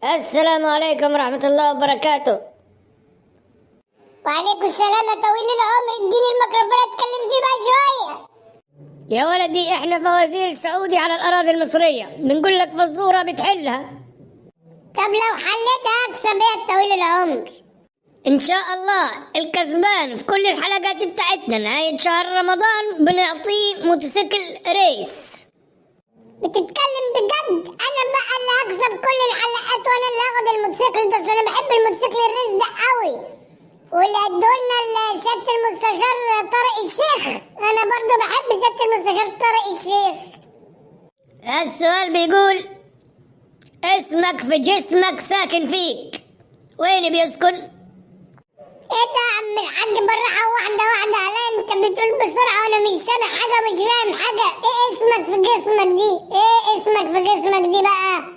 السلام عليكم ورحمة الله وبركاته. وعليكم السلام يا طويل العمر، اديني الميكروفون اتكلم فيه بقى شويه. يا ولدي احنا فوازير سعودي على الأراضي المصرية، بنقول لك فزورة بتحلها. طب لو حليتها اكسب يا طويل العمر. إن شاء الله الكسبان في كل الحلقات بتاعتنا نهاية شهر رمضان بنعطيه موتوسيكل ريس. بتتكلم بجد؟ انا بقى اللي هكسب كل الحلقات وانا اللي هاخد الموتوسيكل ده، انا بحب الموتوسيكل الريس ده قوي. واللي ادولنا سيادة المستشار طارق الشيخ، انا برضو بحب سيادة المستشار طارق الشيخ. السؤال بيقول اسمك في جسمك ساكن فيك، وين بيسكن؟ ايه ده يا عم الحاج، بالراحة واحدة واحدة عليا، انت بتقول بسرعة وانا مش سامع حاجة مش فاهم حاجة. ايه اسمك في جسمك دي؟ ايه اسمك في جسمك دي بقى؟